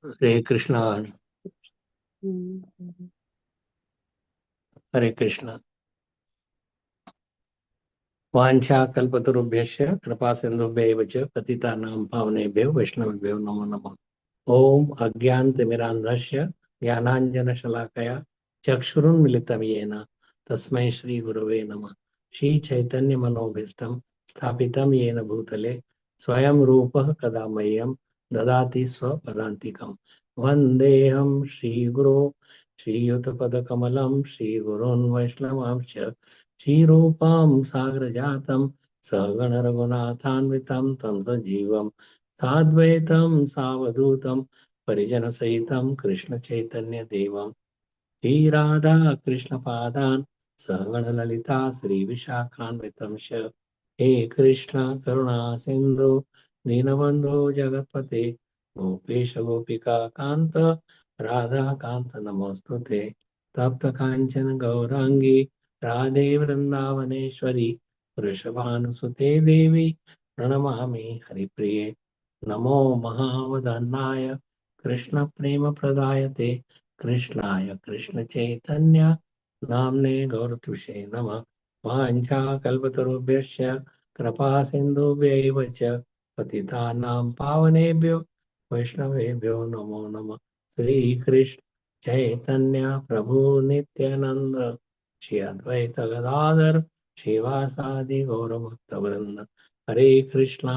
हरे कृष्णा। हरे कृष्णा। वाञ्छा कल्पतरुभ्यश्च कृपा सिन्धुभ्यैव च पतितानां पावनेभ्यो वैष्णवेभ्यो नमो नमः। ओम अज्ञानतिमिरान्धस्य ज्ञानाञ्जनशलाकया चक्षुरुन्मिलितं येन तस्मै श्रीगुरवे नमः। श्रीचैतन्यमनोभीष्टं स्थापितं येन भूतले स्वयं रूपः कदा मह्यं ददाति स्वपदान्तिकं। वन्देऽहं श्रीगुरो श्रीयुतपदकमलं श्रीगुरोन् वैष्णवांश्च श्रीरूपां साग्रजातं सहगणरघुनाथान्वितं तं सजीवं साद्वैतं सावधूतं परिजनसहितं कृष्णचैतन्यदेवं श्रीराधा कृष्णपादान् सहगणललिता श्रीविशाखान्वितं च। हे कृष्ण करुणा सिन्धु दीनबन्धो जगत्पते गोपेश गोपिका कान्त राधा कान्त नमोऽस्तुते। तप्त काञ्चन गौराङ्गी राधे वृन्दावनेश्वरी वृषभानुसुते देवी प्रणमामि हरिप्रिये। नमो महावदन्नाय कृष्ण प्रेम प्रदायते कृष्णाय कृष्ण चैतन्य नाम्ने गौरतुषे नमः। वाञ्छाकल्पतरुभ्यश्च कृपा सिन्धुभ्यैव च पतितानां पावनेभ्यो वैष्णवेभ्यो नमो नमः। श्रीकृष्ण चैतन्य प्रभु नित्यानंद श्री अद्वैत गदाधर श्रीवासादि गौरभक्तवृंद। हरे कृष्णा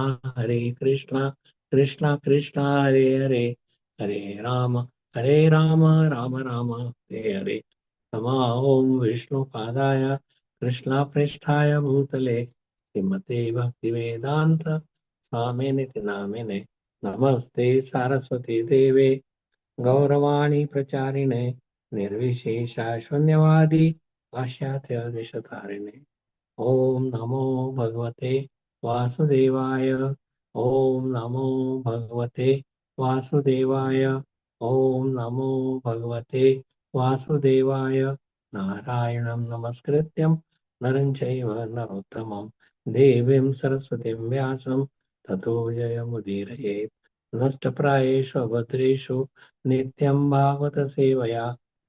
कृष्णा कृष्णा हरे हरे हरे राम राम राम हरे हरे। नमा ओम विष्णुपादाय कृष्णापृष्ठाय भूतले श्रीमते भक्तिवेदांत स्वामिनिति नामिने। नमस्ते सारस्वती देवे गौरवाणी प्रचारिणे निर्विशेषा शून्यवादी पाश्चात्य देशतारिणे। ओम नमो भगवते वासुदेवाय। ओम नमो भगवते वासुदेवाय। ओम नमो भगवते वासुदेवाय। नारायणं नमस्कृत्यं नरं चैव नरोत्तमं देवीं सरस्वतीं व्यासं ततो जयमुदीरयेत्। नष्टप्रायेषु अभद्रेषु नित्यं भागवत सेवया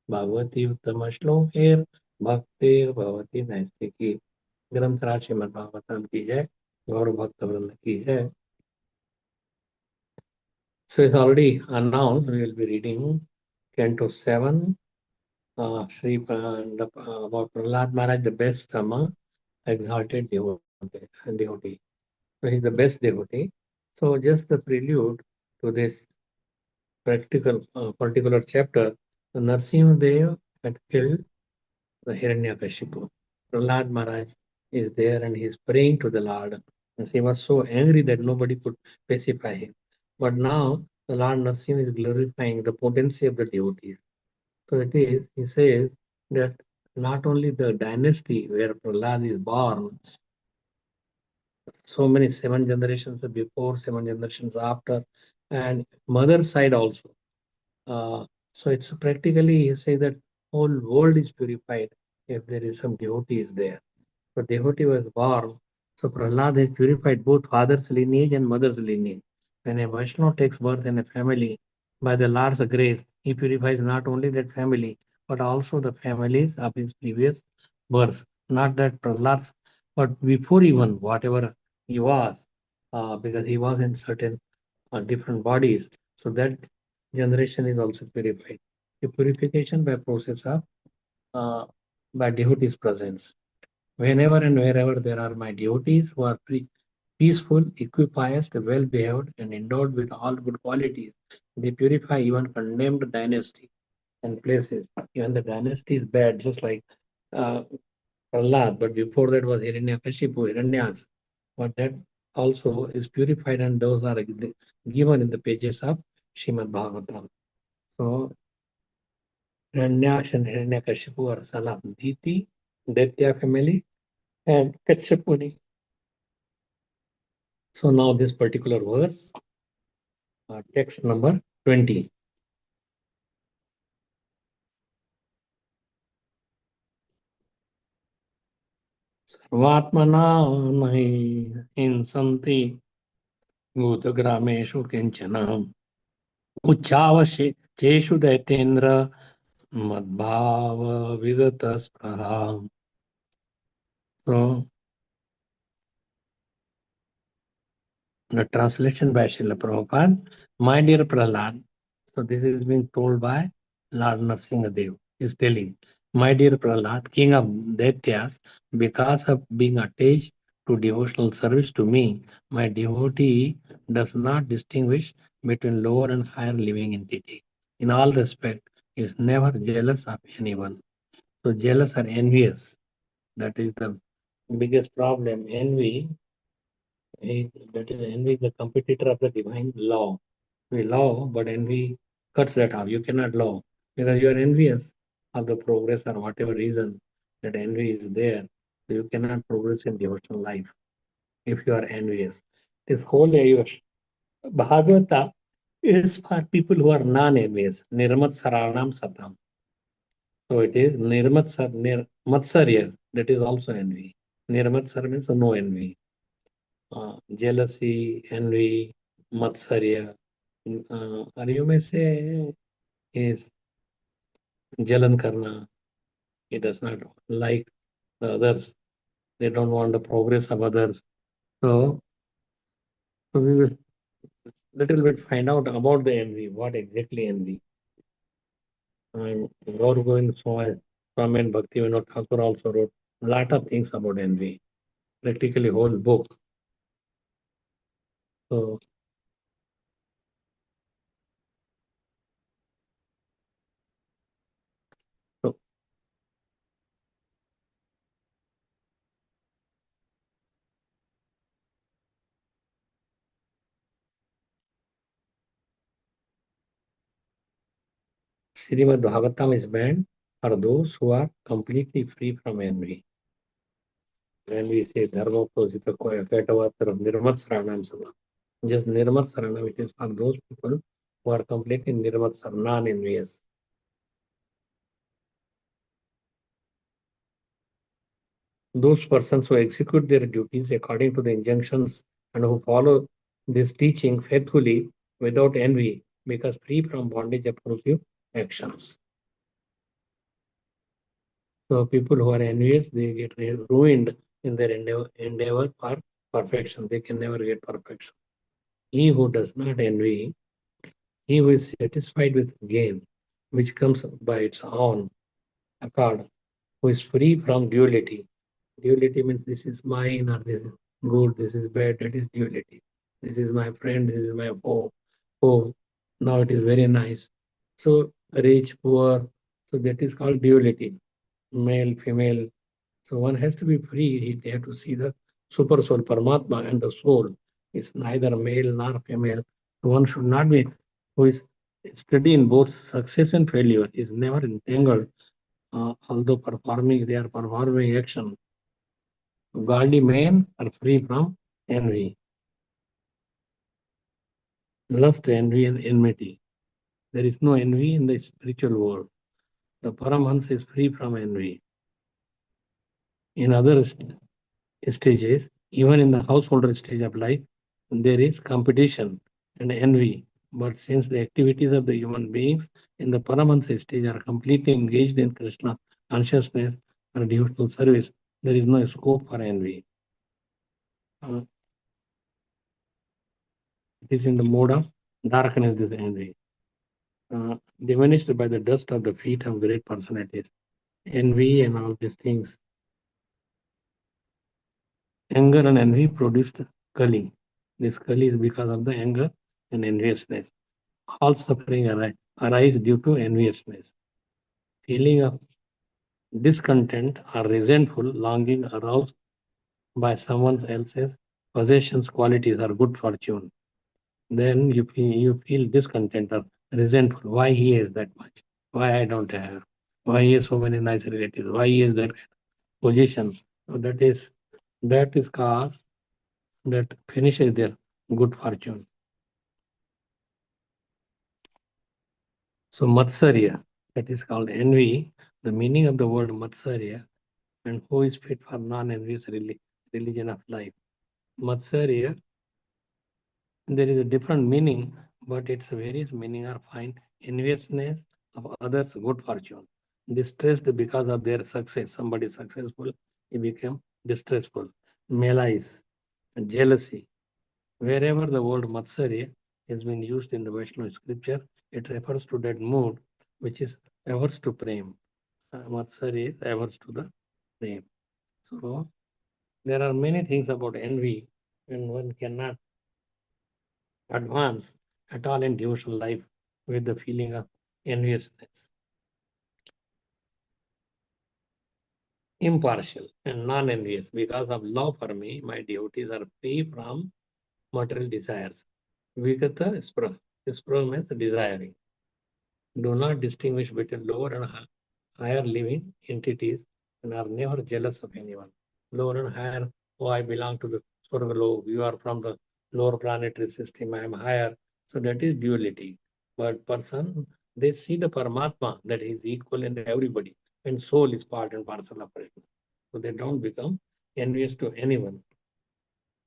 भगवती उत्तम श्लोकेर भक्तिर्भवती नैष्टिकी। ग्रंथराज श्रीमद् भागवतम की जय। गौर भक्त वृंद की जय। So it's already announced we will be reading Canto 7, about Prahlad Maharaj, the best exalted devotee. So he's the best devotee. So just the prelude to this particular chapter, the Narsimhadev had killed the Hiranyakashipu. Prahlad Maharaj is there and he is praying to the Lord. And he was so angry that nobody could pacify him. But now the Lord Narsimha is glorifying the potency of the devotees. So it is, he says that not only the dynasty where Prahlad is born, so many 7 generations before, 7 generations after, and mother side also. So it's practically, he says that whole world is purified if there is some devotee is there. So devotee was born. So Prahlad has purified both father's lineage and mother's lineage. When a Vaishnava takes birth in a family, by the Lord's grace, he purifies not only that family, but also the families of his previous births. Not that Prahlad's, but before even whatever he was, because he was in certain different bodies. So that generation is also purified. The purification by process of by devotee's presence. Whenever and wherever there are my devotees who are peaceful, equipious, well-behaved, and endowed with all good qualities, they purify even condemned dynasty and places. Even the dynasty is bad, just like uh, Prahlad, but before that was Hiranyakashipu, Hiranyaks. But that also is purified, and those are given in the pages of Srimad Bhagavatam. So Hiranyaks and Hiranyakashipu are son of Diti, Daitya family, and Kachapuni. So now this particular verse, text number 20. सर्वात्मना नहि हिंसन्ति भूतग्रामेषु किञ्चन उच्चावशे चेषु दैतेन्द्र मद्भाव विगत स्पृहा. So the translation by Srila Prabhupada, my dear Prahlad. So this is being told by Lord Nrsimhadev. He is telling, my dear Prahlad, king of Daityas, because of being attached to devotional service to me, my devotee does not distinguish between lower and higher living entity. In all respect, he is never jealous of anyone. So jealous or envious, that is the biggest problem. Envy, that is envy is the competitor of the divine law. We love, but envy cuts that off. You cannot love because you are envious of the progress or whatever reason that envy is there. So you cannot progress in devotional life if you are envious. This whole Bhagavata is for people who are non-envious. Nirmat Saranam Satam. So it is Matsarya, that is also envy. Nirmatsar means no envy. Jealousy, envy, Matsarya. Or you may say is Jalan Karna. He does not like the others. They don't want the progress of others. So we will little bit find out about the envy, what exactly envy. And Gaur Govind Swami and Bhakti Vinod Thakur also wrote a lot of things about envy, practically whole book. So so Srimad Bhagavatam is meant for those who are completely free from envy. When we say Dharma Prosita Ketavatra Nirmat Saranam Sama, just Nirmat Saranam, it is for those people who are completely Nirmat Saranam, non-envious. Those persons who execute their duties according to the injunctions and who follow this teaching faithfully without envy, because free from bondage approved actions. So people who are envious, they get ruined in their endeavor for perfection. They can never get perfection. He who does not envy, he who is satisfied with gain, which comes by its own accord, who is free from duality. Duality means this is mine or this is good, this is bad, that is duality. This is my friend, this is my foe. Oh, now it is very nice. So rich, poor, so that is called duality. Male, female. So one has to be free. He has to see the super soul, Paramatma, and the soul is neither male nor female. So one should not be who is steady in both success and failure, is never entangled, although they are performing action. Godly men are free from envy, lust, envy, and enmity. There is no envy in the spiritual world. The Paramahansa is free from envy. In other stages, even in the householder stage of life, there is competition and envy. But since the activities of the human beings in the Paramahansa stage are completely engaged in Krishna consciousness and devotional service, there is no scope for envy. It is in the mode of darkness, this envy. Diminished by the dust of the feet of great personalities. Envy and all these things. Anger and envy produced Kali. This Kali is because of the anger and enviousness. All suffering arise due to enviousness. Feeling of discontent or resentful longing aroused by someone else's possessions, qualities, or good fortune. Then you feel discontent or resentful. Why he has that much? Why I don't have? Why he has so many nice relatives? Why he has that position? So that is cause that finishes their good fortune. So Matsarya, that is called envy. The meaning of the word Matsarya, and who is fit for non-envious religion of life. Matsarya, there is a different meaning, but its various meaning are find enviousness of others' good fortune, distressed because of their success. Somebody is successful, he became distressful. Malice, jealousy. Wherever the word matsarya has been used in the Vaishnava scripture, it refers to that mood which is averse to prem. Matsarya is averse to the prem. So there are many things about envy, and one cannot advance at all in devotional life with the feeling of enviousness. Impartial and non-envious. Because of love for me, my devotees are free from material desires. Vigata spra. Spra means desiring. Do not distinguish between lower and higher living entities and are never jealous of anyone. Lower and higher, oh, I belong to the Swargalok, you are from the lower planetary system, I am higher. So that is duality. But person, they see the Paramatma that is equal in everybody, and soul is part and parcel of it. So they don't become envious to anyone.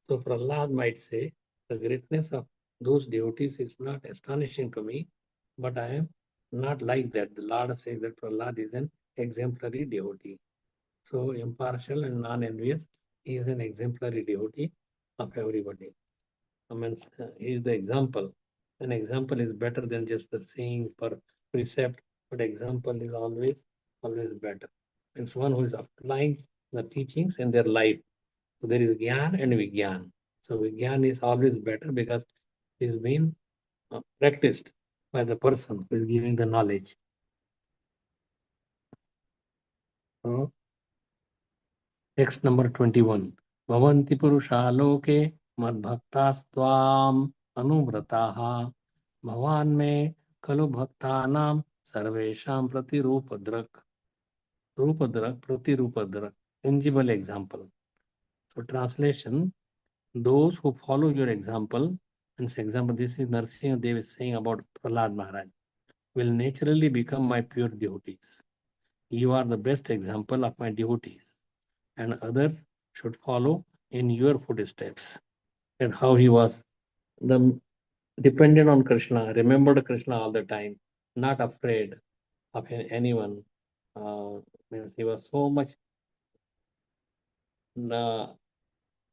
So Prahlad might say, the greatness of those devotees is not astonishing to me, but I am not like that. The Lord says that Prahlad is an exemplary devotee. So impartial and non-envious, he is an exemplary devotee of everybody. I mean, he is the example. An example is better than just the saying per precept, but example is always better. It's one who is applying the teachings in their life. So there is Gyan and Vigyan. So Vigyan is always better because it is being practiced by the person who is giving the knowledge. So text number 21. Bhavanti purusha loke madbhaktastvām anuvrataha bhavan me kalu bhaktanam sarvesham pratirupadrak. Rupadrak, pratirupadrak. Tangible example. So translation, those who follow your example, and for example, this is Narsimha Dev is saying about Prahlad Maharaj, will naturally become my pure devotees. You are the best example of my devotees, and others should follow in your footsteps. And how he was the dependent on Krishna, remembered Krishna all the time, not afraid of anyone. Means he was so much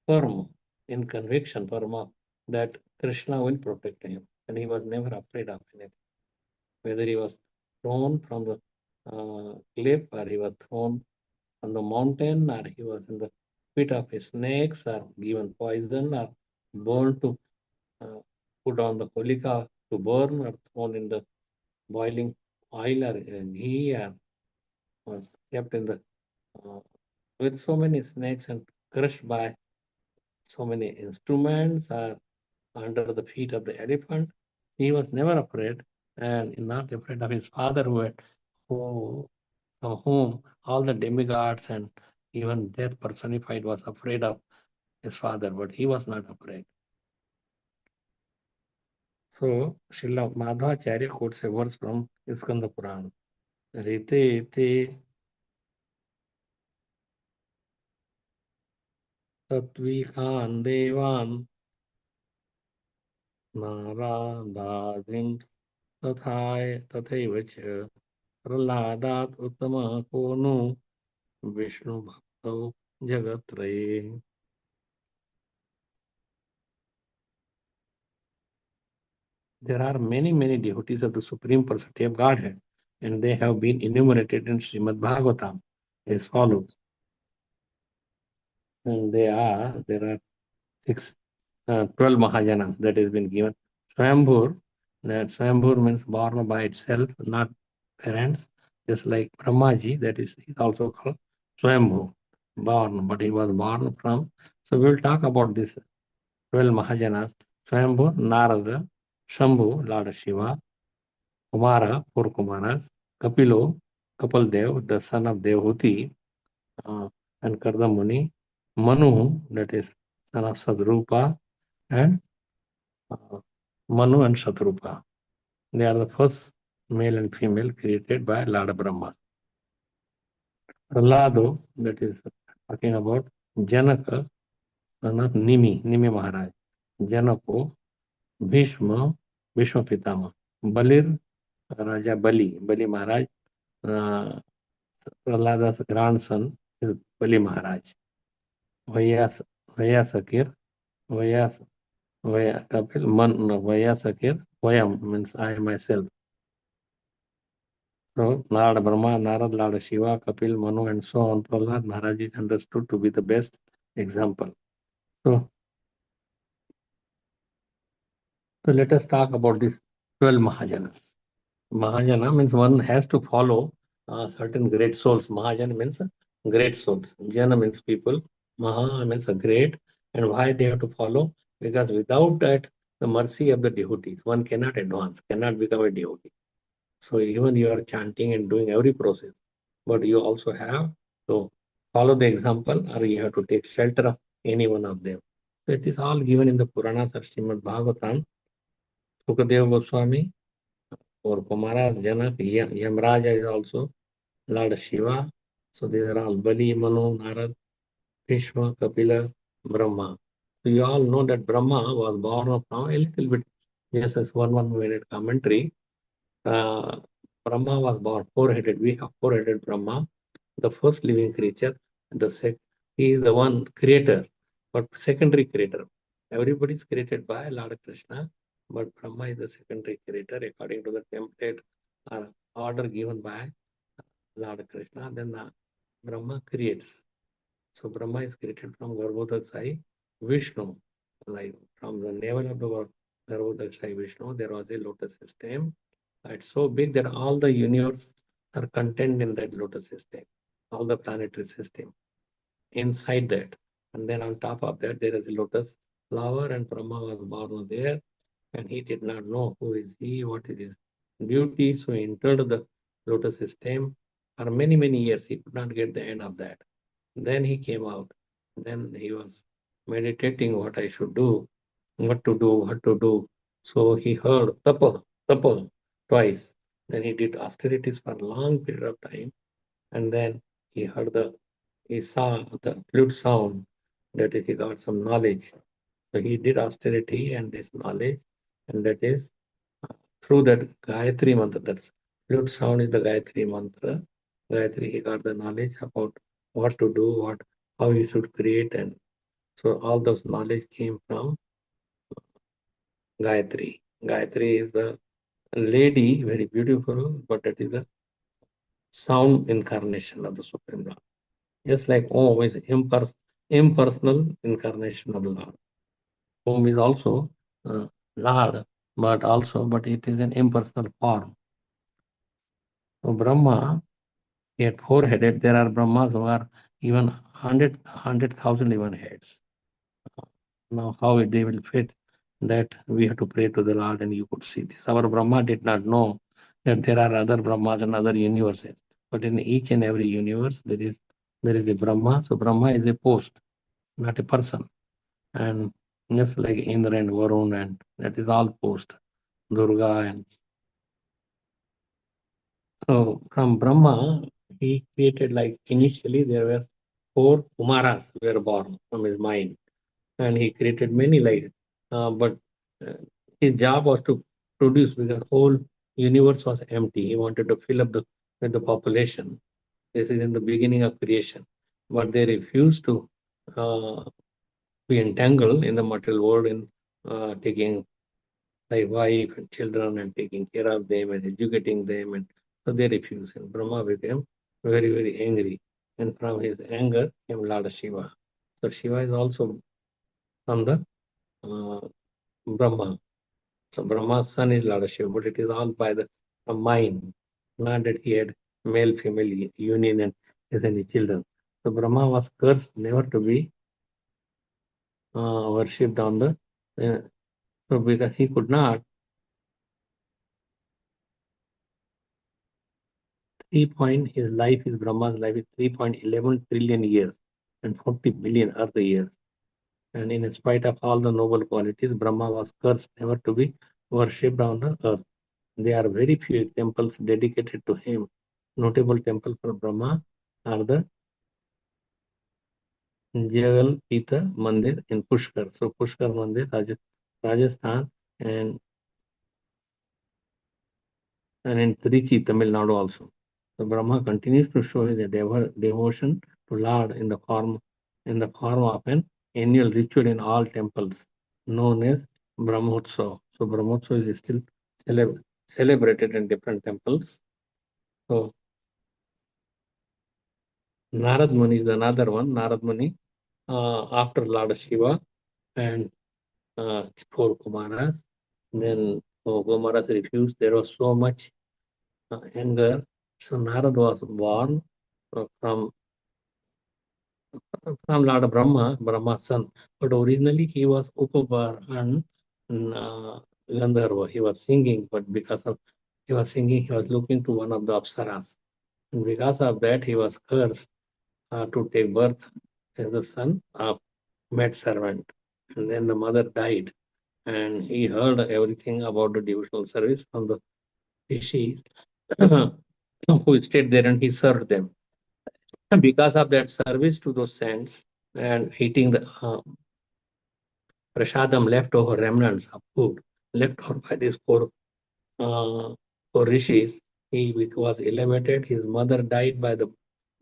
firm in conviction, Parma, that Krishna will protect him, and he was never afraid of anything. Whether he was thrown from the cliff, or he was thrown on the mountain, or he was in the pit of snakes, or given poison, or burned to put on the holika to burn, or thrown in the boiling oil or ghee, or was kept in the with so many snakes and crushed by so many instruments, or under the feet of the elephant. He was never afraid, and not afraid of his father, from whom all the demigods and even death personified was afraid of his father, but he was not afraid. So Srila Madhvacharya quotes a verse from Skanda Purana. Rite te tatvikan devan नारादाधिं तथैव च प्रह्लादात् उत्तमः को नु विष्णुभक्तौ जगत्त्रये. There are many devotees of the Supreme Personality of Godhead, and they have been enumerated in Srimad Bhagavatam as follows. And there are 12 Mahajanas that has been given. Swambhur, that Swambhur means born by itself, not parents, just like Brahmaji, that is also called Swambhu, born, but he was born from. So we will talk about this 12 Mahajanas. Swambhu, Narada, Shambhu, Lord Shiva, Kumara, four Kumaras, Kapilo, Kapil Dev, the son of Devahuti, and Kardamuni, Manu, that is son of Sadrupa, and Manu and Shatrupa. They are the first male and female created by Lord Brahma. Prahlado, that is talking about Janaka, son of Nimi Maharaj. Janako, Bhishma, Vishnu Pitama. Balir, Raja Bali Maharaj, uh, Prahlada's grandson is Bali Maharaj. Vyas, Vyasakir, Vyas, Kapil, Vyasakir, Vyam means I myself. So Lord Brahma, Narad, Lord Shiva, Kapil, Manu, and so on. Prahlad Maharaj is understood to be the best example. So let us talk about these 12 Mahajanas. Mahajana means one has to follow certain great souls. Mahajana means great souls. Jana means people. Maha means a great. And why they have to follow? Because without that, the mercy of the devotees, one cannot advance, cannot become a devotee. So even you are chanting and doing every process, but you also have to follow the example, or you have to take shelter of any one of them. So it is all given in the Puranas of Srimad Bhagavatam. Sukadeva Goswami or Kumara, Janak, Yamraja is also Lord Shiva. So these are all Bali, Manu, Narad, Bhishma, Kapila, Brahma. So you all know that Brahma was born from a little bit, yes, as one minute commentary. Brahma was born four-headed. We have four-headed Brahma, the first living creature. He is the one creator, but secondary creator. Everybody is created by Lord Krishna, but Brahma is the secondary creator according to the template or order given by Lord Krishna. Then Brahma creates. So Brahma is created from Garbhodakshai Vishnu. Like from the navel of the Garbhodakshai Vishnu, there was a lotus system. It's so big that all the universe are contained in that lotus system, all the planetary system inside that. And then on top of that, there is a lotus flower, and Brahma was born there, and he did not know who is he, what is his duty. So he entered the lotus system for many, many years. He could not get the end of that. Then he came out. Then he was meditating what I should do, what to do, what to do. So he heard tapa twice. Then he did austerities for a long period of time. And then he saw the flute sound, that is, he got some knowledge. So he did austerity and this knowledge, and that is through that Gayatri mantra. That's flute sound is the Gayatri mantra. Gayatri, he got the knowledge about what to do, how you should create, and so all those knowledge came from Gayatri. Gayatri is the lady, very beautiful, but it is the sound incarnation of the Supreme Lord. Just like Om is impersonal incarnation of the Lord. Om is also Lord, but it is an impersonal form. So Brahma, he had four-headed. There are Brahmas who are even 100,000 even heads. Now, how they will fit, that we have to pray to the Lord, and you could see this. Our Brahma did not know that there are other Brahmas and other universes. But in each and every universe, there is a Brahma. So Brahma is a post, not a person. And just like Indra and Varun, and that is all post. Durga, and so from Brahma, he created, like initially there were four Kumaras were born from his mind, and he created many, like, but uh, his job was to produce, because whole universe was empty. He wanted to fill up with the population. This is in the beginning of creation, but they refused to uh, be entangled in the material world in taking like wife and children and taking care of them and educating them, and so they refused. And Brahma became very, very angry, and from his anger came Lord Shiva. So Shiva is also from the uh, Brahma. So Brahma's son is Lord Shiva, but it is all by the mind, not that he had male-female union and has any children. So Brahma was cursed never to be worshipped on the, so because he could not, his life is Brahma's life is 3.11 trillion years and 40 billion earth years. And in spite of all the noble qualities, Brahma was cursed never to be worshipped on the earth. There are very few temples dedicated to him. Notable temples for Brahma are the Jagal Pita Mandir in Pushkar. So Pushkar Mandir, Rajasthan, and and in Trichy, Tamil Nadu also. So Brahma continues to show his devotion to Lord in the form of an annual ritual in all temples known as Brahmotsav. So Brahmotsav is still celebrated in different temples. So Narad Muni is another one. Narad Muni, after Lord Shiva and 4 Kumaras, then Kumaras refused. There was so much anger. So Narad was born from Lord Brahma, Brahma's son. But originally he was Upapar and Gandharva. He was singing, but because of he was singing, he was looking to one of the Apsaras. And because of that, he was cursed to take birth as the son of maid servant. And then the mother died. And he heard everything about the devotional service from the rishis who stayed there, and he served them. And because of that service to those saints and eating the prasadam, leftover remnants of food left over by these four rishis, he was elevated. His mother died by the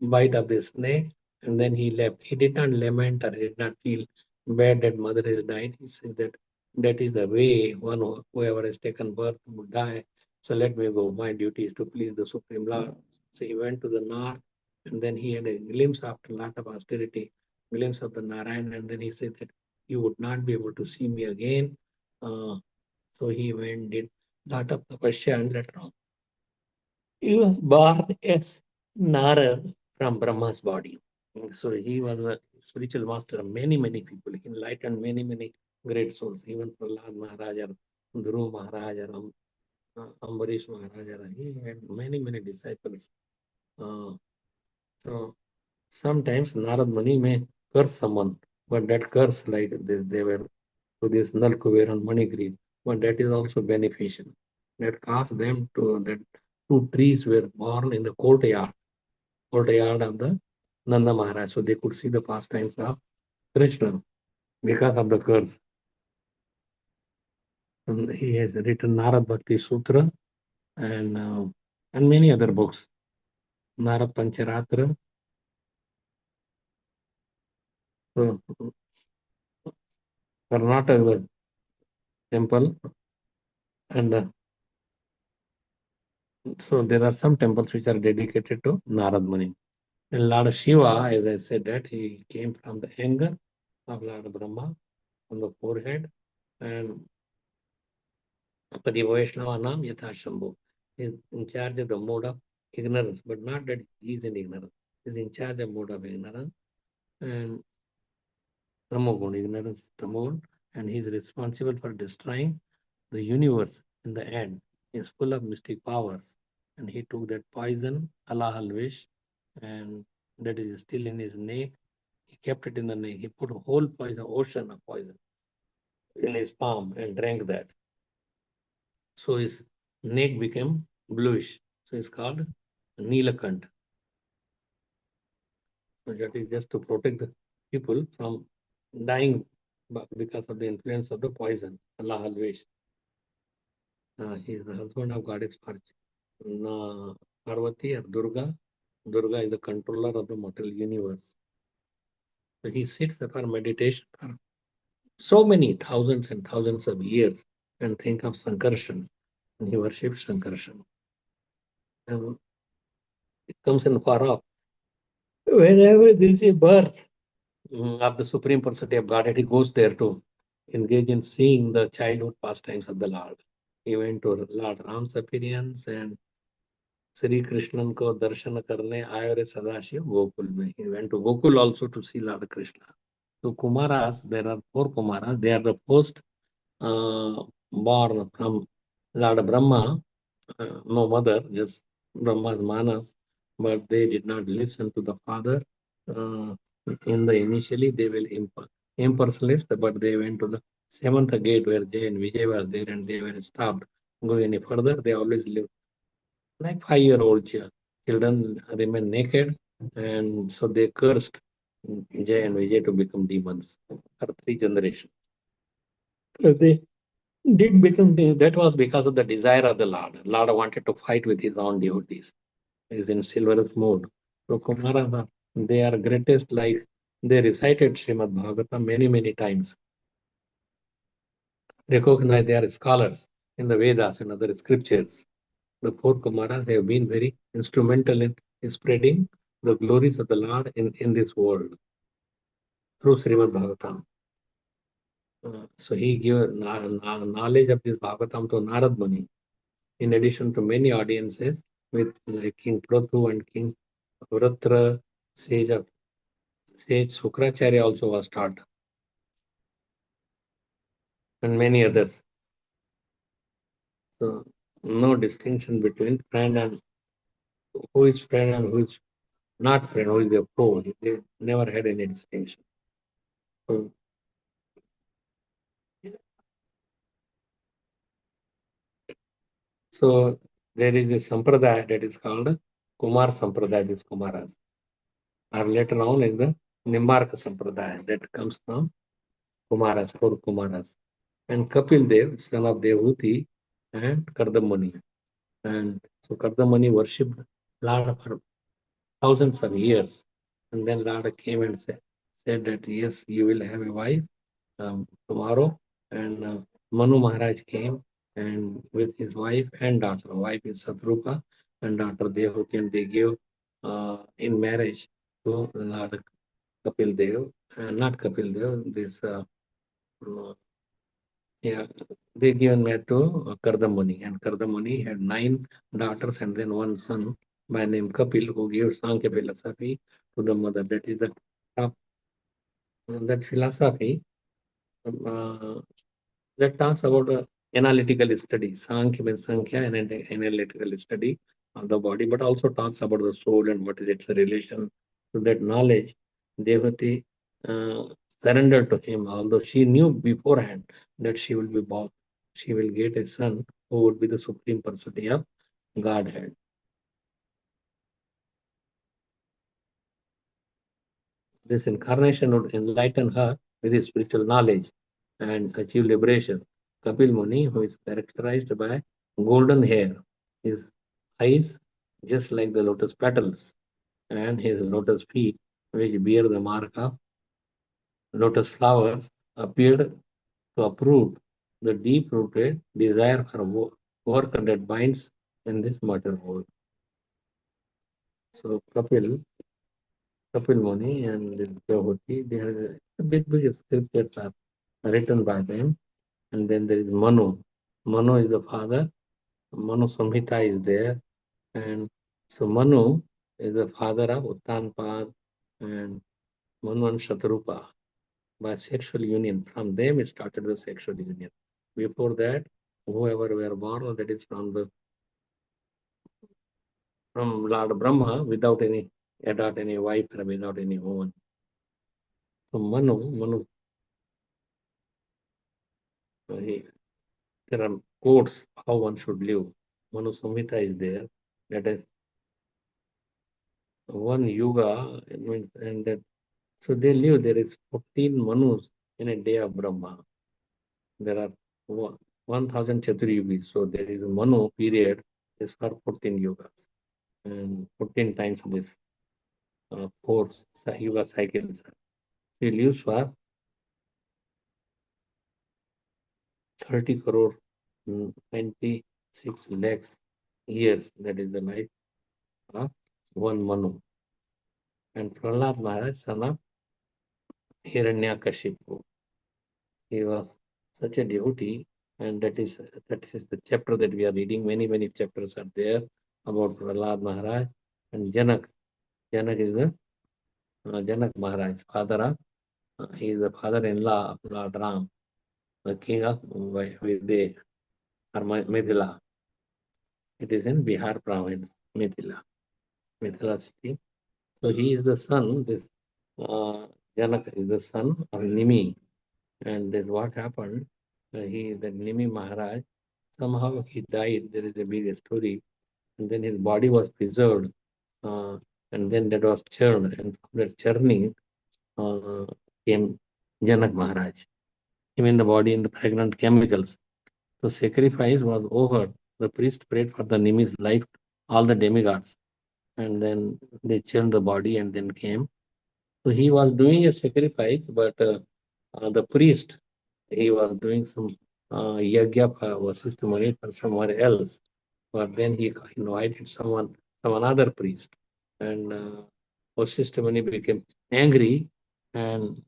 bite of the snake, and then he left. He did not lament or did not feel bad that mother has died. He said that that is the way whoever has taken birth would die. So let me go. My duty is to please the Supreme Lord. So he went to the north, and then he had a glimpse after a lot of austerity, glimpse of the Narayan, and then he said that you would not be able to see me again. So he went, did lot of tapasya, and later on he was born as Narad from Brahma's body. So he was a spiritual master of many people. He enlightened many great souls, even Prahlad Maharaj, Dhruv Maharaj, Ambarish Maharaj. He had many disciples. So sometimes Narad Muni may curse someone, but that curse, like they were to this Nalkuver and Manigri, but that is also beneficial. That caused them to that 2 trees were born in the courtyard of the Nanda Maharaj, so they could see the pastimes of Krishna because of the curse. And he has written Narad Bhakti Sutra and many other books. Narad Pancharatra. So Karnataka temple, and so there are some temples which are dedicated to Narad Muni. And Lord Shiva, as I said, that he came from the anger of Lord Brahma on the forehead, and Vaishnavanam Yatha Shambhu is in charge of the mode of ignorance, but not that he is in ignorance. He is in charge of mode of ignorance, and Tamogun, ignorance is Tamogun, and he is responsible for destroying the universe in the end. He is full of mystic powers, and he took that poison, Allah wish, and that is still in his neck. He kept it in the neck. He put a whole poison, ocean of poison in his palm and drank that. So his neck became bluish. So it's called Neelakant. So that is just to protect the people from dying because of the influence of the poison. Allah always. He is the husband of goddess Parvati or Durga. Durga is the controller of the material universe. So he sits there for meditation for so many thousands and thousands of years and think of Sankarshan. And he worships Sankarshan. And it comes in far off. Whenever there is a birth of the Supreme Personality of Godhead, he goes there to engage in seeing the childhood pastimes of the Lord. He went to Lord Ram's appearance and Sri Krishnan ko darshan karne aayo re Sadashiv Gokul mein. He went to Gokul also to see Lord Krishna. So Kumaras, there are 4 Kumaras. They are the first born from Lord Brahma, no mother, just Brahma's manas, but they did not listen to the father. In the initially, they will impersonalist, but they went to the 7th gate where Jay and Vijay were there, and they were stopped. Go any further, they always live like 5-year-old children remain naked, and so they cursed Jay and Vijay to become demons for 3 generations. did become that was because of the desire of the Lord. Lord wanted to fight with his own devotees. Is in chivalrous mode. So Kumaras are they are greatest, like they recited Srimad Bhagavatam many times. Recognize they are scholars in the Vedas and other scriptures. The four Kumaras have been very instrumental in spreading the glories of the Lord in this world through Srimad Bhagavatam. So he gave knowledge of this Bhagavatam to Narad Muni, in addition to many audiences with King Prathu and King Vratra, sage Shukracharya also was taught, and many others. So no distinction between friend and who is friend and who is not friend, who is a foe. They never had any distinction. So, so there is a sampradaya that is called Kumar Sampradaya, these Kumaras. Are later known as the Nimbarka Sampradaya that comes from Kumaras, four Kumaras. And Kapil Dev, son of Devuti and Kardamani. And so Kardamani worshipped Lord for thousands of years. And then Lord came and said that, yes, you will have a wife tomorrow. And Manu Maharaj came and with his wife and daughter. Wife is Satrupa and daughter Devahuti, and they gave in marriage to Lord Kapil Dev, not Kapil Dev, this, yeah, they given marriage to Kardamuni, and Kardamuni had 9 daughters and then one son by name Kapil, who gave Sankhya philosophy to the mother. That is the top, that philosophy uh, that talks about analytical study. Sankhya means Sankhya, and an analytical study of the body, but also talks about the soul and what is its relation to that knowledge. Devati uh, surrendered to him, although she knew beforehand that she will be born, she will get a son who would be the supreme personality of Godhead. This incarnation would enlighten her with his spiritual knowledge and achieve liberation. Kapil Muni, who is characterized by golden hair, his eyes just like the lotus petals, and his lotus feet, which bear the mark of lotus flowers, appeared to uproot the deep-rooted desire for work that binds in this mortal world. So Kapil Muni and Devoti, they have big scriptures are written by them. And then there is Manu. Manu is the father. Manu Samhita is there. And so Manu is the father of Uttanpad and Manu and Shatrupa by sexual union. From them it started the sexual union. Before that, whoever were born, that is from Lord Brahma without any wife or without any woman. So Manu, there are codes how one should live. Manu Samhita is there. That is one yuga, and that so they live. There is 14 Manus in a day of Brahma. There are 1,000 Chaturayugis. So there is a Manu period is for 14 yugas and 14 times this 4 yuga cycles. He lives for 30 crore 96 lakhs years. That is the life of one Manu. And Prahlad Maharaj, son of Hiranyakashipu. He was such a devotee, and that is the chapter that we are reading. Many chapters are there about Prahlad Maharaj and Janak. Janak is the Janak Maharaj, father of he is the father-in-law of Lord Ram, the king of Vidya or Mithila. It is in Bihar province, Mithila city. So he is the son. This Janak is the son of Nimi. And this what happened. The Nimi Maharaj, somehow he died. There is a big story. And then his body was preserved. And then that was churned. And from that churning came Janak Maharaj. Even the body in the pregnant chemicals. The sacrifice was over. The priest prayed for the Nimi's life, all the demigods, and then they chilled the body and then came. So he was doing a sacrifice, but the priest, he was doing some yagya Vasishtha Muni for someone else. But then he invited some another priest, and Vasishtha Muni became angry, and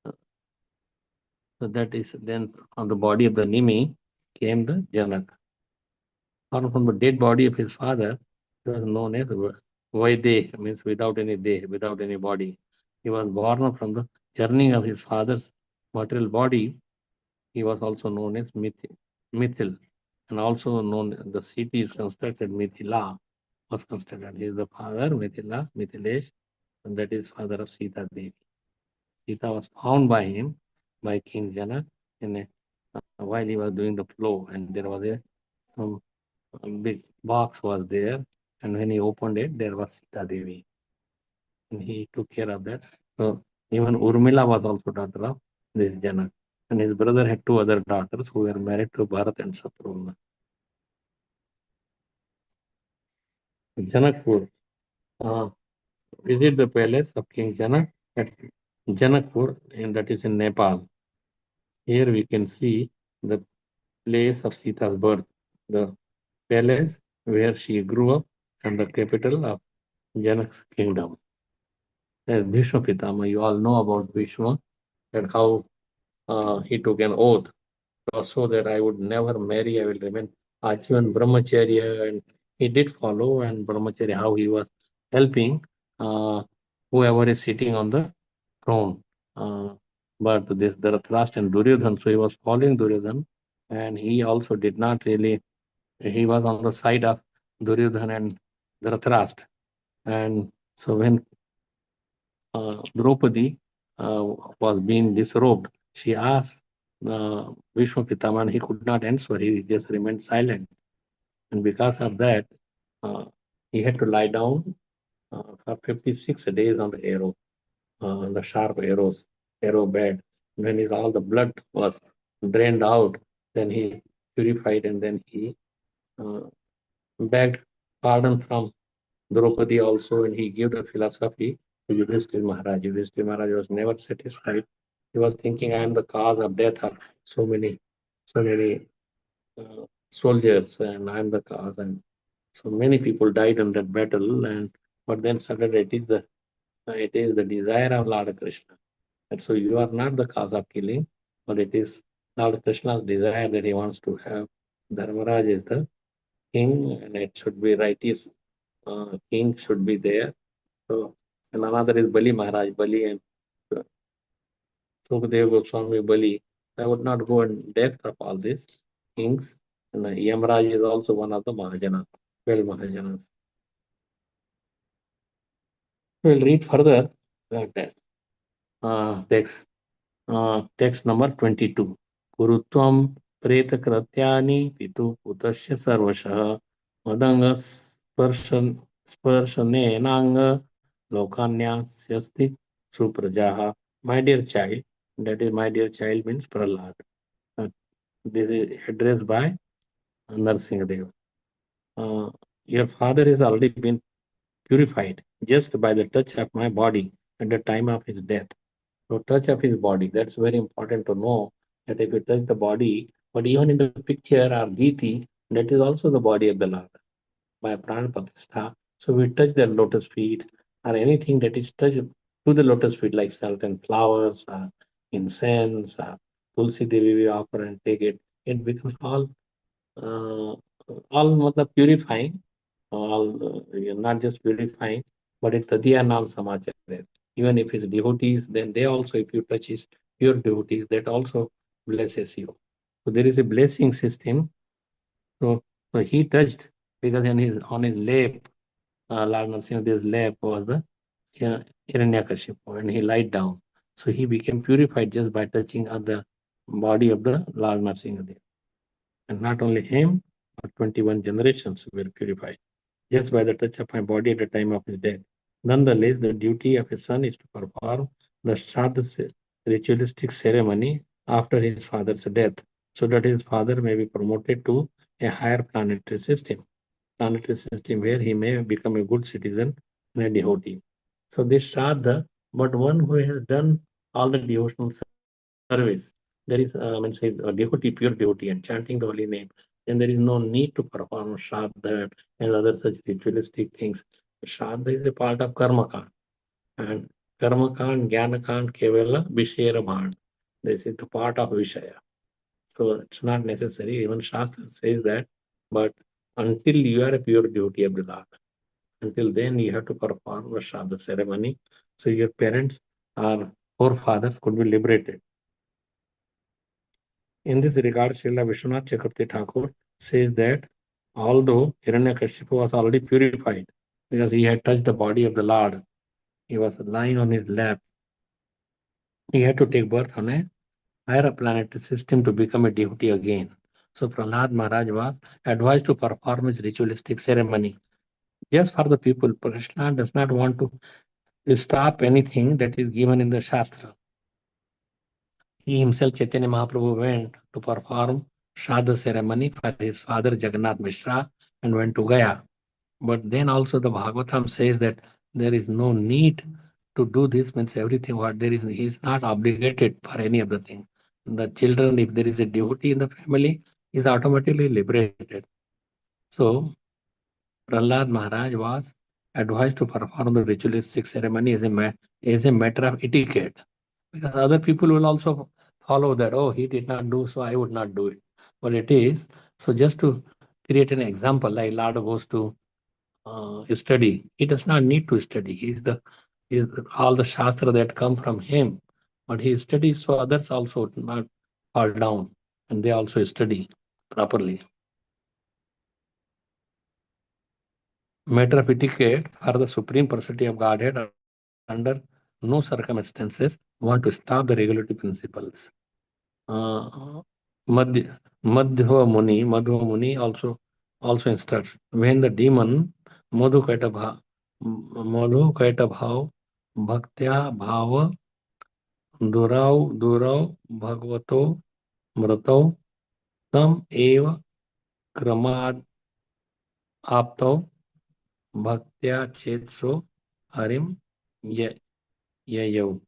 so that is then on the body of the Nimi came the Janak. Or from the dead body of his father, he was known as Vaideh, means without any deh, without any body. He was born from the yearning of his father's material body. He was also known as Mithil, and also known the city is constructed, Mithila was constructed. He is the father, Mithila, Mithilesh, and that is father of Sita Devi. Sita was found by him, by King Janak, in while he was doing the plow, and there was some big box was there, and when he opened it, there was Sita Devi, and he took care of that. So even Urmila was also daughter of this Janak, and his brother had two other daughters who were married to Bharat and Shatrugna. Janakpur. Visit the palace of King Janak at Janakpur, and that is in Nepal. Here we can see the place of Sita's birth, the palace where she grew up, and the capital of Janak's kingdom. As Bhishma Pitama, you all know about Bhishma and how he took an oath so that I would never marry, I will remain Achivan Brahmacharya, and he did follow, and Brahmacharya, how he was helping whoever is sitting on the throne. But this Dhritarashtra and Duryodhan, so he was following Duryodhan, and he also did not really, he was on the side of Duryodhan and Dhritarashtra. And so when Draupadi was being disrobed, she asked Bhishma Pitama, and he could not answer. He just remained silent. And because of that, he had to lie down for 56 days on the arrow, on the sharp arrow bed. When all the blood was drained out, then he purified, and then he uh, begged pardon from Draupadi also, and he gave the philosophy to Yudhishthira Maharaj. Yudhishthira Maharaj was never satisfied. He was thinking, I am the cause of death of so many soldiers, and I am the cause. And so many people died in that battle. And but then suddenly it is the desire of Lord Krishna. And so you are not the cause of killing, but it is Lord Krishna's desire that he wants to have. Dharmaraj is the king, and it should be righteous. King should be there. So, and another is Bali Maharaj, Bali and Sukhdev Goswami, Bali. I would not go in depth of all these kings. And Yamraj is also one of the Mahajanas, 12 Mahajanas. We'll read further text. Text number 22. Kurutvam Pretakratyani Pitu Putasya Sarvashah Madanga Sparshanenanga Lokanya Syasti Suprajaha. My dear child, that is my dear child means Prahlad. This is addressed by Narsingadev. Your father has already been purified just by the touch of my body at the time of his death. So touch of his body, that's very important to know that if you touch the body, but even in the picture or Giti, that is also the body of the Lord by Pran Pratishtha. So we touch the lotus feet or anything that is touched to the lotus feet, like certain flowers, incense, Tulsi Devi we offer and take it. It becomes uh, all purifying, all not just purifying, but it tadiya nam samachare. Even if it's devotees, then they also, if you touch his pure devotees, that also blesses you. So there is a blessing system. So he touched, because on his lap, Lord Narasimha's lap was the Hiranyakashipu, and he lied down. So he became purified just by touching of the body of the Lord Narasimha. And not only him, but 21 generations were purified just by the touch of my body at the time of his death. Nonetheless, the duty of a son is to perform the Shraddha ritualistic ceremony after his father's death. so that his father may be promoted to a higher planetary system where he may become a good citizen and a devotee. So this Shraddha, but one who has done all the devotional service, there is, say, a devotee, pure devotee, and chanting the holy name, then there is no need to perform Shraddha and other such ritualistic things. Shraddha is a part of Karma Kand, and Karma Kand, Jnana Kand, Kevala, Vishera Bhand. This is the part of Vishaya. So it's not necessary. Even Shastra says that, but until you are a pure devotee of the Lord, until then you have to perform the Shraddha ceremony. So your parents or forefathers could be liberated. In this regard, Srila Vishwanath Chakravarti Thakur says that although Hiranyakashipu was already purified because he had touched the body of the Lord, he was lying on his lap. He had to take birth on a higher planetary system to become a devotee again. So Prahlad Maharaj was advised to perform his ritualistic ceremony. Just for the people, Krishna does not want to stop anything that is given in the Shastra. He himself, Chaitanya Mahaprabhu, went to perform Shraddha ceremony for his father Jagannath Mishra and went to Gaya. But then also the Bhagavatam says that there is no need to do this, means everything what there is, he is not obligated for any of the thing. The children, if there is a devotee in the family, is automatically liberated. So Prahlad Maharaj was advised to perform the ritualistic ceremony as a matter of etiquette. Because other people will also follow that, oh, he did not do, so I would not do it. But it is, so just to create an example, like Lord goes to study. He does not need to study. He's all the Shastra that come from him. But he studies so others also not fall down and they also study properly. Matter of etiquette for the Supreme Personality of Godhead under no circumstances want to stop the regulatory principles. Madhya Madhva Muni also instructs when the demon Madhukaita Bhav Bhaktya Bhava Durav Bhagavato Mratau Tam Eva Kramad Aptau Bhaktya Chetso Harim Yayav.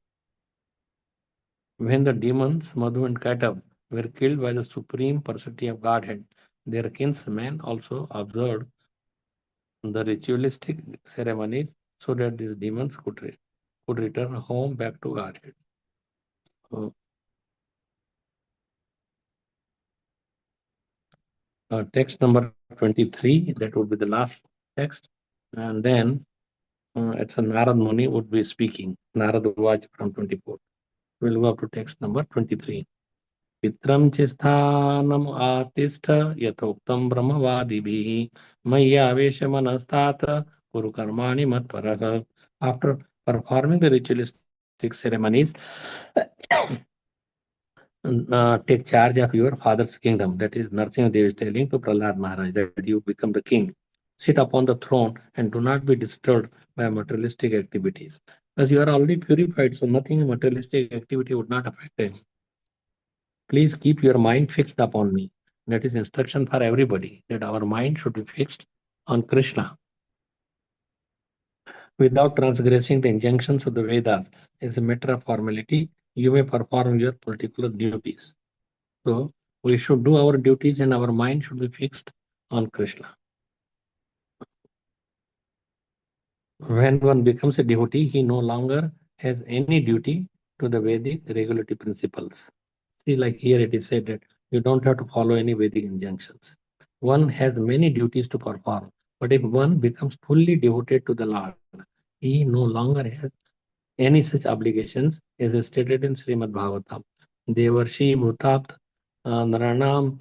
When the demons Madhu and Kaitav were killed by the Supreme Personality of Godhead, their kinsmen also observed the ritualistic ceremonies so that these demons could return home back to Godhead. Text number 23, that would be the last text. And then it's a Narad Muni would be speaking. Narad Vaj from 24. We'll go up to text number 23. Pitram chisthanam atistha yatoktam brahmavadibihi maya veshamanastata kuru karmani matparaha. After performing the ritualistic ceremonies, take charge of your father's kingdom. That is, Narsimha Dev is telling to Prahlad Maharaj that you become the king. Sit upon the throne and do not be disturbed by materialistic activities. Because you are already purified, so nothing materialistic activity would not affect him. Please keep your mind fixed upon me. That is instruction for everybody, that our mind should be fixed on Krishna. Without transgressing the injunctions of the Vedas, as a matter of formality, you may perform your particular duties. So we should do our duties and our mind should be fixed on Krishna. When one becomes a devotee, he no longer has any duty to the Vedic regulatory principles. See, like here it is said that you don't have to follow any Vedic injunctions. One has many duties to perform, but if one becomes fully devoted to the Lord, he no longer has any such obligations as stated in Srimad Bhagavatam. Devarshi Bhutapt Naranam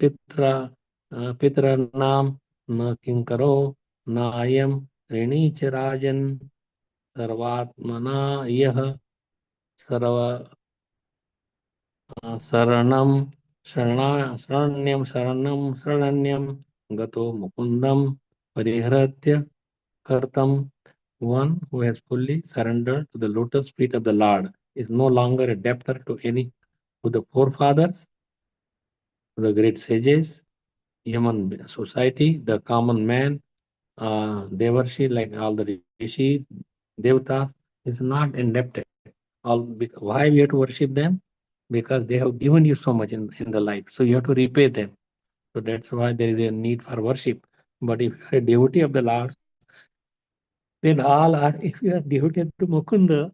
Pitranam Na Kinkaro Na Ayam Rini Chirajan Sarvatmana Yah Sarva Saranam Saranyam Gato Mukundam Pariharatya Kartam. One who has fully surrendered to the lotus feet of the Lord is no longer a debtor to the forefathers the great sages, human society, the common man, Devarshi, like all the rishis, devtas, is not indebted. Why we have to worship them? Because they have given you so much in the life. So you have to repay them. So that's why there is a need for worship. But if you are a devotee of the Lord, then all are, if you are devoted to Mukunda,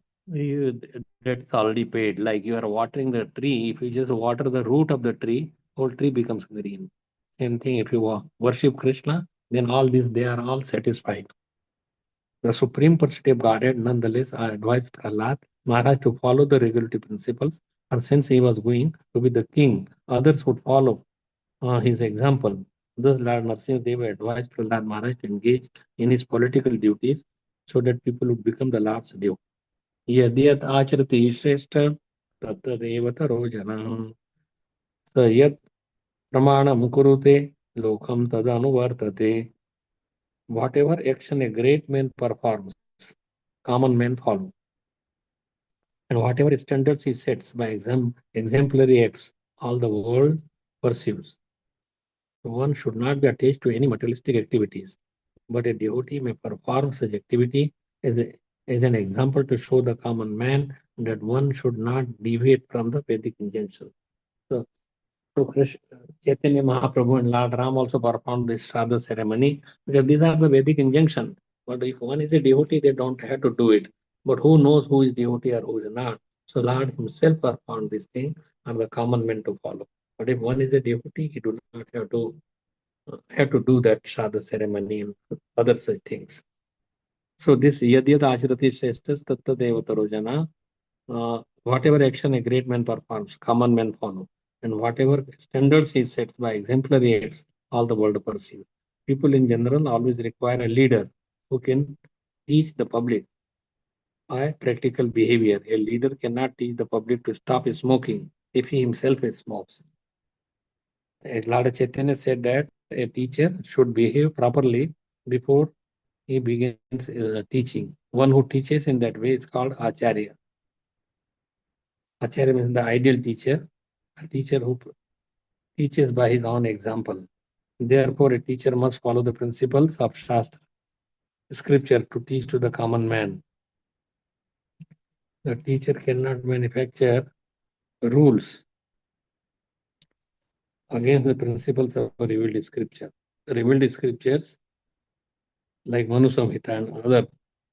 that's already paid. Like you are watering the tree, if you just water the root of the tree, whole tree becomes green. Same thing, if you worship Krishna, then all these, they are all satisfied. The Supreme Personality of Godhead nonetheless advised Prahlad Maharaj to follow the regulative principles, and since he was going to be the king, others would follow his example. Thus, Lord Narsimha Deva advised Prahlad Maharaj to engage in his political duties so that people would become the Lord's devotee. Yadyat acharati shrestha tattadeva taro jana. So yat pramanam kurute lokam tadanuvartate. Whatever action a great man performs, common men follow. And whatever standards he sets by exemplary acts, all the world pursues. One should not be attached to any materialistic activities, but a devotee may perform such activity as, as an example to show the common man that one should not deviate from the Vedic injunction. So, so Krishna, Chaitanya Mahaprabhu and Lord Ram also performed this Shraddha ceremony because these are the Vedic injunction. But if one is a devotee, they don't have to do it. But who knows who is devotee or who is not? So Lord himself performed this thing and the common men to follow. But if one is a devotee, he do not have to do that Shraddha ceremony and other such things. So this Yadyat Acharati Shreshtas Tatta Devataro Jana, whatever action a great man performs, common men follow. And whatever standards he sets by exemplary acts, all the world perceive. People in general always require a leader who can teach the public by practical behavior. A leader cannot teach the public to stop smoking if he himself smokes. As Lord Chaitanya said that a teacher should behave properly before he begins teaching. One who teaches in that way is called Acharya. Acharya means the ideal teacher, a teacher who teaches by his own example. Therefore, a teacher must follow the principles of Shastra, scripture to teach to the common man. The teacher cannot manufacture rules against the principles of revealed scripture. The revealed scriptures like Manu Samhita and other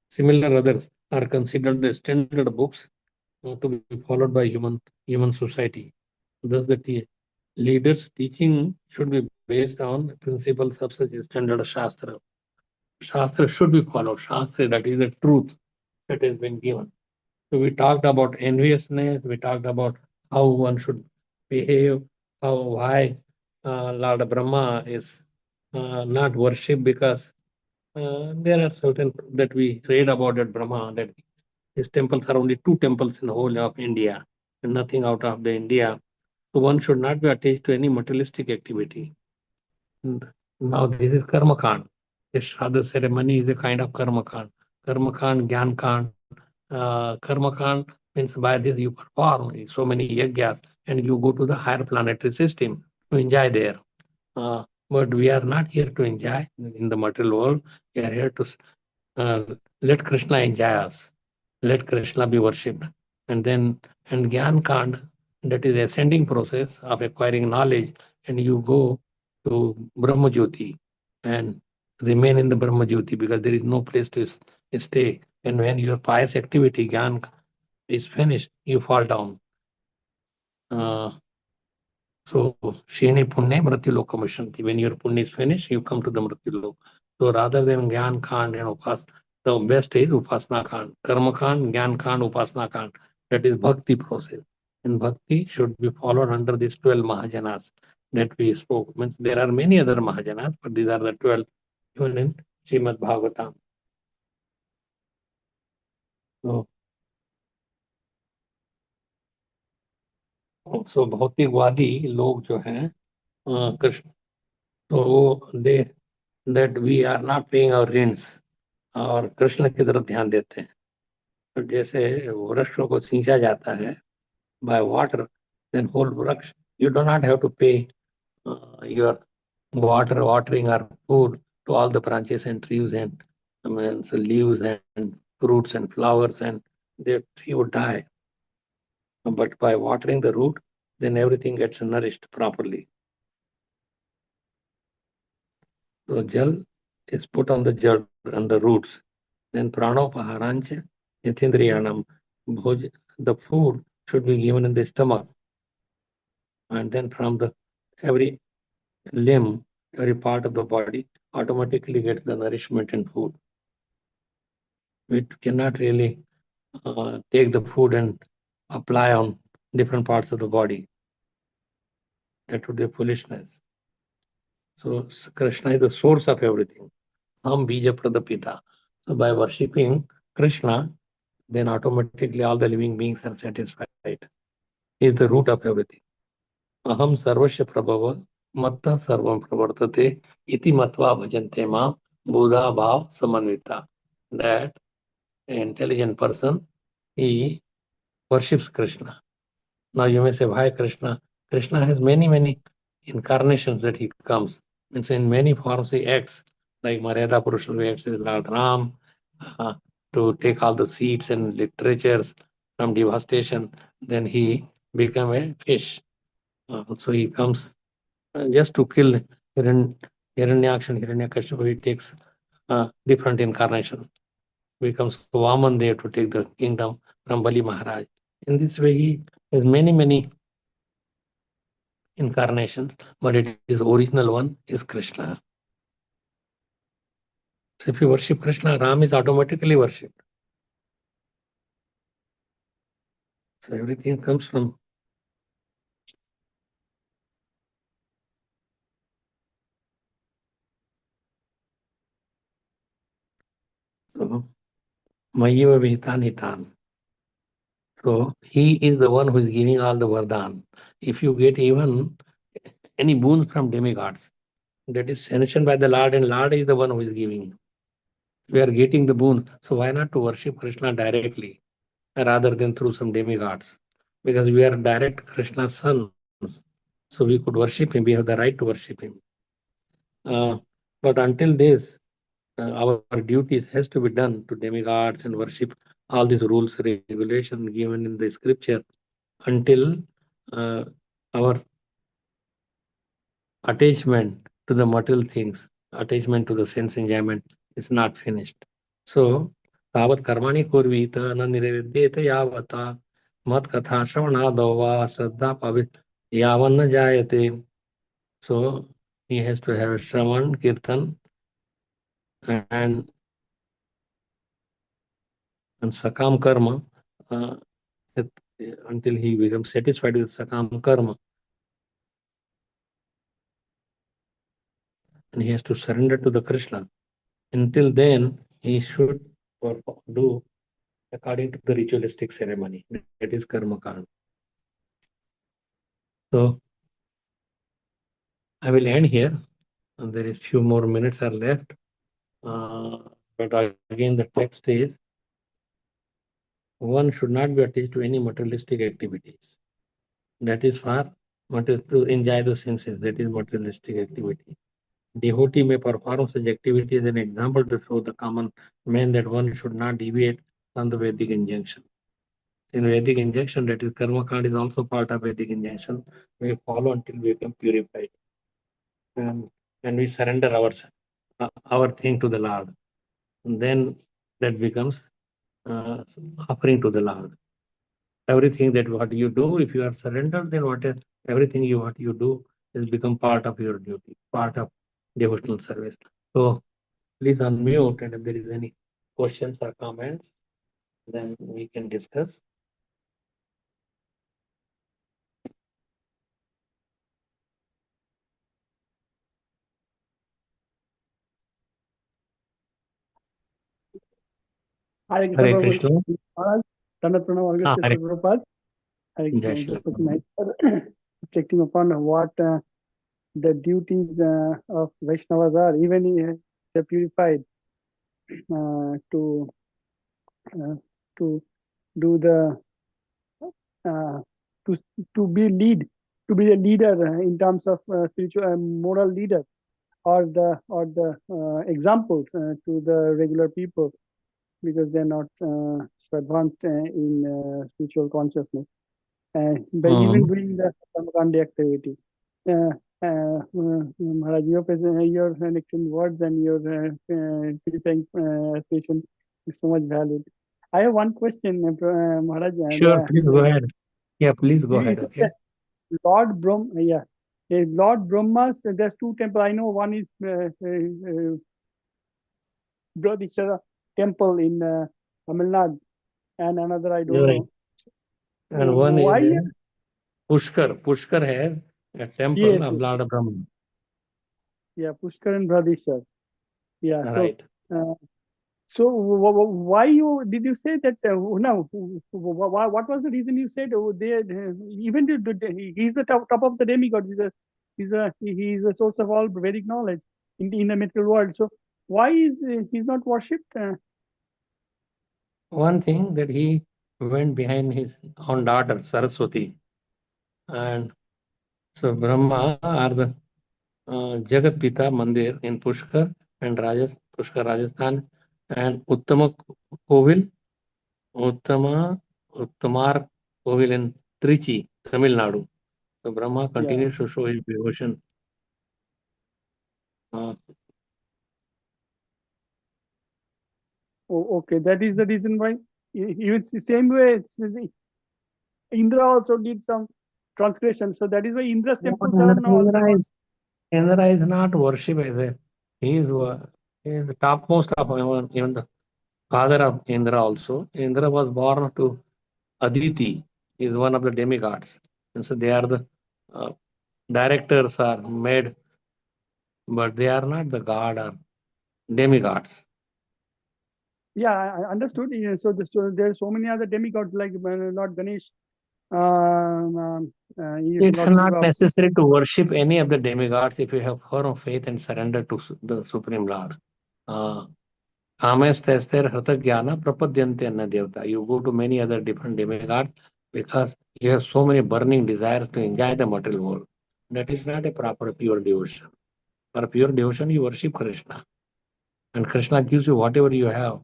similar others are considered the standard books to be followed by human society. Thus, the leaders' teaching should be based on principles of such standard Shastra. Shastra should be followed. Shastra, that is the truth that has been given. So we talked about enviousness, we talked about how one should behave, why Lord Brahma is not worshipped because there are certain that we read about at Brahma that his temples are only 2 temples in the whole of India and nothing out of the India. So one should not be attached to any materialistic activity. And now this is Karma Kand. This Shraddha ceremony is a kind of Karma Kand. Karma Kand, Gyan Kand. Karma Kand means by this you perform so many yagyas and you go to the higher planetary system to enjoy there. But we are not here to enjoy in the material world. We are here to uh, let Krishna enjoy us. Let Krishna be worshipped. And Gyan Kand, that is ascending process of acquiring knowledge, and you go to Brahma Jyoti and remain in the Brahma Jyoti because there is no place to stay. And when your pious activity, Gyan, is finished, you fall down. So, Shini Punne Mrityulok Mishanti. When your Punya is finished, you come to the Mrityulok. So, rather than Gyan Kand and the best is Upasna Kand. Karma Kand, Gyan Kand, Upasna Kand. That is Bhakti process. And Bhakti should be followed under these 12 Mahajanas that we spoke. Means there are many other Mahajanas, but these are the 12 given in Srimad Bhagvatam. So भौतिकवादी लोग जो हैं कृष्ण तो वो दे that we are not paying our rents और कृष्ण की तरफ ध्यान देते हैं. तो जैसे वृक्षों को सींचा जाता है बाय वाटर, देन होल वृक्ष you do not have to pay your watering or food to all the branches and trees and so leaves and fruits and flowers, and the tree would die. But by watering the root, then everything gets nourished properly. So jal is put on the jad and the roots. Then pranopaharancha yatindriyanam, the food should be given in the stomach. And then from the every limb, every part of the body automatically gets the nourishment and food. We cannot really take the food and apply on different parts of the body. That would be foolishness. So Krishna is the source of everything. Ham bija pradapita. So by worshipping Krishna, then automatically all the living beings are satisfied. He is the root of everything. Aham sarvasya prabhava matta sarvam pravartate iti matva bhajante ma buddha bhav samanvita. That intelligent person, he worships Krishna. Now you may say, why Krishna? Krishna has many incarnations that he comes. Means in many forms he acts, like Maryada Purushottam acts as Lord Ram, to take all the seeds and literatures from devastation. Then he become a fish. So he comes just to kill Hiranyaksha and Hiranyakashipu. He takes different incarnation. Becomes Vaman there to take the kingdom from Bali Maharaj. In this way, he has many incarnations, but his original one is Krishna. So if you worship Krishna, Ram is automatically worshipped. So everything comes from Mayeva Vihitan Hitan. So he is the one who is giving all the Vardhan. If you get even any boons from demigods, that is sanctioned by the Lord, and Lord is the one who is giving. We are getting the boon. So why not to worship Krishna directly rather than through some demigods? Because we are direct Krishna's sons. So we could worship him. We have the right to worship him. But until this, our duties has to be done to demigods and worship all these rules, regulation given in the scripture until our attachment to the material things, attachment to the sense enjoyment is not finished. So, tavat karmani kurvita na nirvidyeta yavata mat katha shravana va shraddha pavit yavan na jayate. So, he has to have Shravan, Kirtan, and Sakam Karma until he becomes satisfied with Sakam Karma. And he has to surrender to the Krishna. Until then, he should do according to the ritualistic ceremony. That is Karma Kand. So, I will end here. And there is few more minutes are left. But again, the text is, one should not be attached to any materialistic activities. That is for to enjoy the senses. That is materialistic activity. Devotee may perform such activity as an example to show the common man that one should not deviate from the Vedic injunction. In Vedic injunction, that is Karma Kand is also part of Vedic injunction. We follow until we become purified. And we surrender our thing to the Lord. And then that becomes offering to the Lord. Everything that what you do, if you are surrendered, then everything what you do is become part of your duty, part of devotional service. So please unmute, and if there is any questions or comments, then we can discuss. Hare Krishna. Prabhupada. Just reflecting upon what the duties of Vaishnavas are, even if they're purified, to do the to be lead to be a leader in terms of spiritual moral leader, or the examples to the regular people, because they're not so advanced in spiritual consciousness. By even doing the Samakandi activity. Maharaj, your excellent words and your purifying station is so much valid. I have one question, Maharaj. Sure, please go ahead. Yeah, please go You ahead. said Okay. that Lord Brahma, yeah. Lord Brahma's, there's two temples. I know one is Brihadishvara temple in Tamil Nadu, and another I don't You're right. know. And one is Why? Pushkar. Pushkar has a temple Yes, of yes, Lord Brahma. yeah, Pushkar and Brihadishvara. Yeah, so Right. uh, why did you say that? No, what was the reason you said they even he's the top of the demigod. He's a source of all Vedic knowledge in the material world. So why is he's not worshipped? One thing that he went behind his own daughter, Saraswati. And so Brahma are the Jagat Pita Mandir in Pushkar and Pushkar, Rajasthan, and Kovil, Uttama, Uttamar Kovil in Trichy, Tamil Nadu. So Brahma Yeah. continues to show his devotion. Uh, Oh, okay, that is the reason why. Even the same way, Indra also did some transgression. So that is why Indra's temples are not. Indra is not worshipped as a he is the topmost of even the father of Indra also. Indra was born to Aditi, is one of the demigods. And so they are the uh, directors are made, but they are not the god or demigods. Yeah, I understood. Yeah, so there are so many other demigods like Lord Ganesh, even It's Lord not Shiva. necessary to worship any of the demigods if you have firm faith and surrender to the Supreme Lord. Uh, Kamestester Hritagyan Prapadyante Anna Devata. You go to many other different demigods because you have so many burning desires to enjoy the material world. That is not a proper pure devotion. For pure devotion, you worship Krishna. And Krishna gives you whatever you have.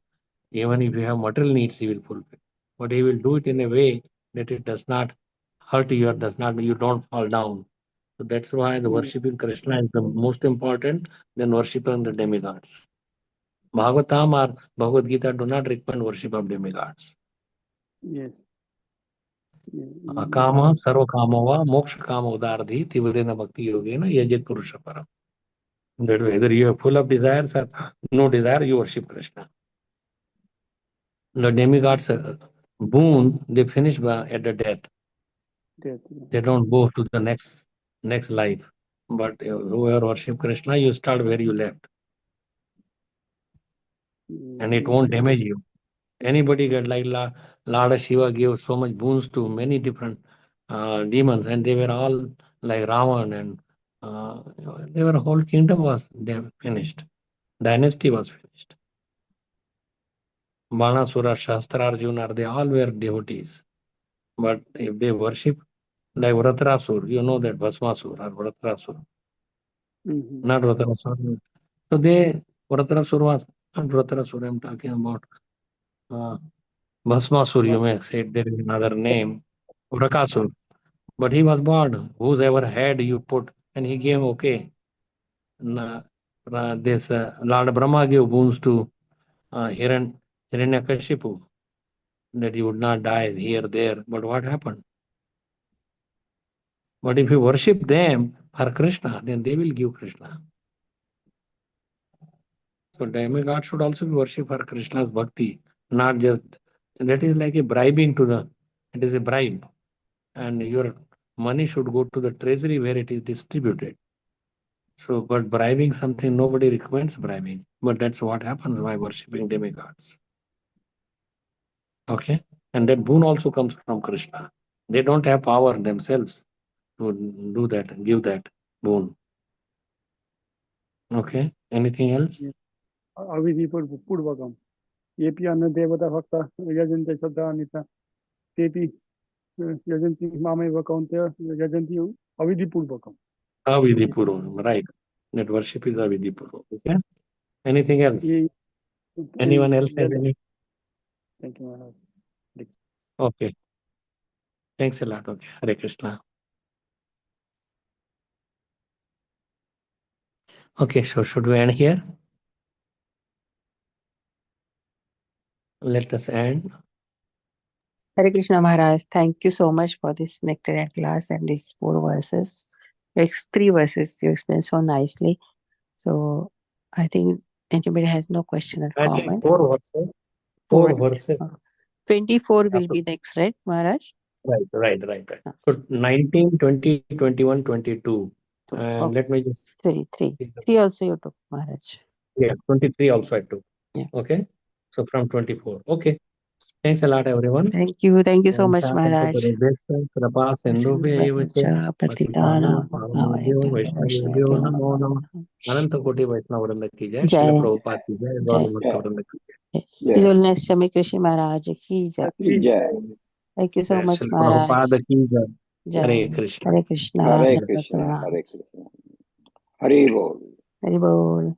Even if you have material needs, he will fulfill. But he will do it in a way that it does not hurt you or does not you don't fall down. So that's why the Mm, worshiping Krishna is the most important than worshiping the demigods. Bhagavatam or Bhagavad Gita do not recommend worship of demigods. yes. Kama sarva kamava moksha kama udardi tivrena bhakti yogena yajit purusha param. That way, either you are full of desires or no desire, you worship Krishna. The demigods boon, they finish at the death. Yes. They don't go to the next life. But whoever worship Krishna, you start where you left. And it won't damage you. Anybody get like Lord Shiva gave so much boons to many different demons, and they were all like Ravan, and their whole kingdom was finished. Dynasty was finished. Banasura, Shastrarjuna, they all were devotees. But if they worship like Vratrasur, you know that Bhasmasur or Vratrasur, Mm-hmm. not Vratrasur. So they, Vratrasur was not Vratrasur, I'm talking about uh, Bhasmasur, you may say there is another name, Vrakasur. But he was born, whosoever head you put, and he gave okay. This Lord Brahma gave boons to Hiranyakashipu that he would not die here, there. But what happened? But if you worship them for Krishna, then they will give Krishna. So demigod should also be worshipped for Krishna's bhakti, not just that is like a bribing to the it is a bribe. And your money should go to the treasury where it is distributed. So, but bribing something, nobody recommends bribing. But that's what happens by worshipping demigods. Okay? And that boon also comes from Krishna. They don't have power themselves to do that, give that boon. Okay? Anything else? Avidipur Purvakam. Yepi Anna Devata Bhakta Yajante Shraddha Anita. Tepi Yajanti Mameva Kaunta Yajanti Avidipurvakam. Avidipurvakam, right. That worship is Avidipurvakam. Okay. Anything else? Ye- Anyone else have Yeah, any? thank you, Maharaj. Okay. Thanks a lot. Okay. Hare Krishna. Okay, so should we end here? Let us end. Hare Krishna Maharaj, thank you so much for this Nectarian class and these 4 verses. 3 verses you explained so nicely. So I think anybody has no question or I think comment. 4 verses. 4 verses. 24 will be next, right, Maharaj? Right. So 19, 20, 21, 22. And Okay. let me just 3 also you took, Maharaj. Yeah, 23 also I took. Yeah. Okay. So from 24. Okay. Thanks a lot, everyone. Thank you so much, Maharaj. Krapa Sindhubhya Eva Patitanam Pavanebhyo Vaishnavebhyo Namo Namah. Ananta Koti Vaishnava Vrinda ki jai. Jai. Srila Prabhupada ki jai. Gaura Bhakta Vrinda ki jai. His Holiness Shami Krishna Maharaj ki jai. Thank you so much, Srila Maharaj. Prabhupada ki jai. Jai. Hare Krishna. Hare Krishna. Hare Krishna, Hare Krishna. Hari Bol. Hari Bol.